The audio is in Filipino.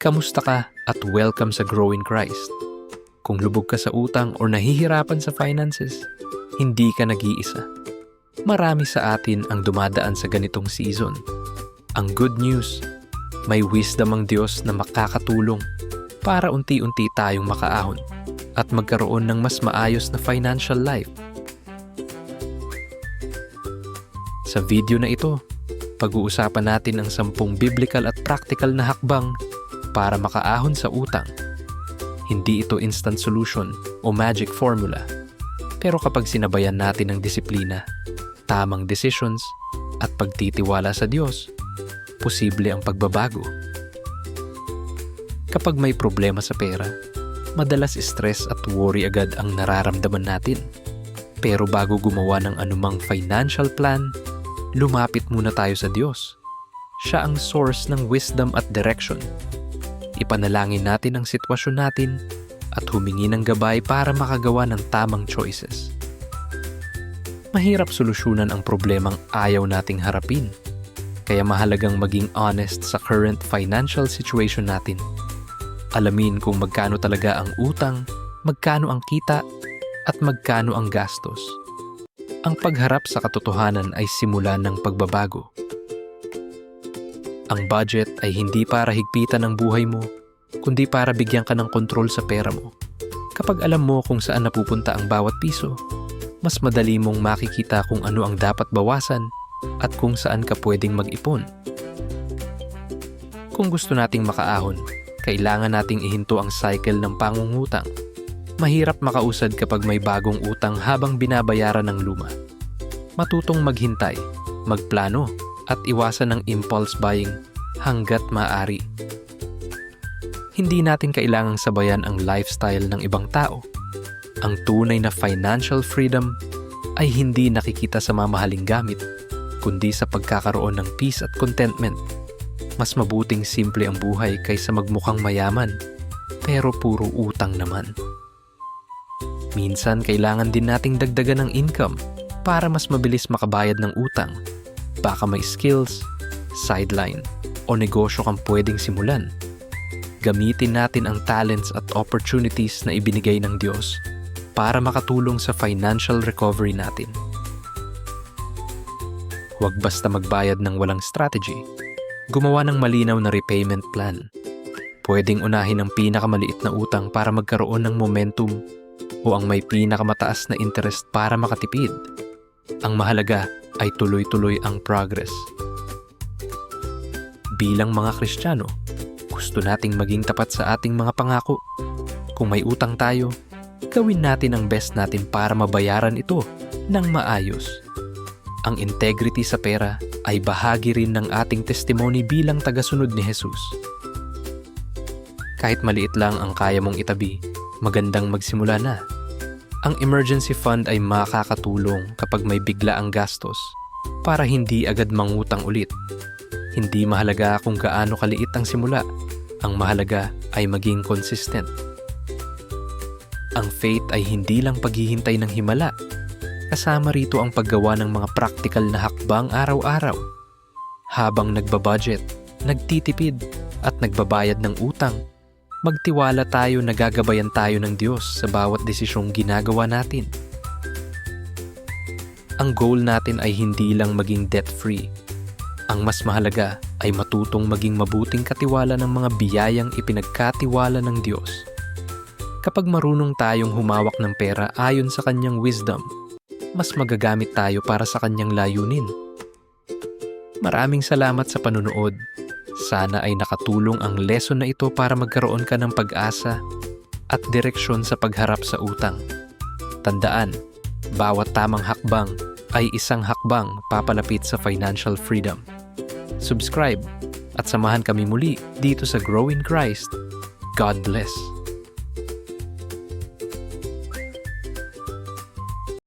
Kamusta ka at welcome sa Grow in Christ. Kung lubog ka sa utang o nahihirapan sa finances, hindi ka nag-iisa. Marami sa atin ang dumadaan sa ganitong season. Ang good news, may wisdom ang Diyos na makakatulong para unti-unti tayong makaahon at magkaroon ng mas maayos na financial life. Sa video na ito, pag-uusapan natin ang 10 biblical at practical na hakbang para makaahon sa utang. Hindi ito instant solution o magic formula. Pero kapag sinabayan natin ang disiplina, tamang decisions, at pagtitiwala sa Diyos, posible ang pagbabago. Kapag may problema sa pera, madalas stress at worry agad ang nararamdaman natin. Pero bago gumawa ng anumang financial plan, lumapit muna tayo sa Diyos. Siya ang source ng wisdom at direction. Ipanalangin natin ang sitwasyon natin at humingi ng gabay para makagawa ng tamang choices. Mahirap solusyonan ang problemang ayaw nating harapin, kaya mahalagang maging honest sa current financial situation natin. Alamin kung magkano talaga ang utang, magkano ang kita, at magkano ang gastos. Ang pagharap sa katotohanan ay simula ng pagbabago. Ang budget ay hindi para higpitan ang buhay mo, kundi para bigyan ka ng kontrol sa pera mo. Kapag alam mo kung saan napupunta ang bawat piso, mas madali mong makikita kung ano ang dapat bawasan at kung saan ka pwedeng mag-ipon. Kung gusto nating makaahon, kailangan nating ihinto ang cycle ng pangungutang. Mahirap makausad kapag may bagong utang habang binabayaran ng luma. Matutong maghintay, magplano, at iwasan ng impulse buying hanggat maaari. Hindi natin kailangang sabayan ang lifestyle ng ibang tao. Ang tunay na financial freedom ay hindi nakikita sa mamahaling gamit, kundi sa pagkakaroon ng peace at contentment. Mas mabuting simple ang buhay kaysa magmukhang mayaman, pero puro utang naman. Minsan kailangan din nating dagdagan ng income para mas mabilis makabayad ng utang. Baka may skills, sideline, o negosyo kang pwedeng simulan. Gamitin natin ang talents at opportunities na ibinigay ng Diyos para makatulong sa financial recovery natin. Huwag basta magbayad ng walang strategy. Gumawa ng malinaw na repayment plan. Pwedeng unahin ang pinakamaliit na utang para magkaroon ng momentum o ang may pinakamataas na interest para makatipid. Ang mahalaga ay tuloy-tuloy ang progress. Bilang mga Kristiyano, gusto nating maging tapat sa ating mga pangako. Kung may utang tayo, gawin natin ang best natin para mabayaran ito ng maayos. Ang integrity sa pera ay bahagi rin ng ating testimony bilang tagasunod ni Jesus. Kahit maliit lang ang kaya mong itabi, magandang magsimula na. Ang emergency fund ay makakatulong kapag may bigla ang gastos para hindi agad mangutang ulit. Hindi mahalaga kung gaano kaliit ang simula. Ang mahalaga ay maging consistent. Ang faith ay hindi lang paghihintay ng himala. Kasama rito ang paggawa ng mga practical na hakbang araw-araw. Habang nagbabudget, nagtitipid, at nagbabayad ng utang, magtiwala tayo na gagabayan tayo ng Diyos sa bawat desisyong ginagawa natin. Ang goal natin ay hindi lang maging debt-free. Ang mas mahalaga ay matutong maging mabuting katiwala ng mga biyayang ipinagkatiwala ng Diyos. Kapag marunong tayong humawak ng pera ayon sa Kanyang wisdom, mas magagamit tayo para sa Kanyang layunin. Maraming salamat sa panunood. Sana ay nakatulong ang lesson na ito para magkaroon ka ng pag-asa at direksyon sa pagharap sa utang. Tandaan, bawat tamang hakbang ay isang hakbang papalapit sa financial freedom. Subscribe at samahan kami muli dito sa Grow in Christ. God bless.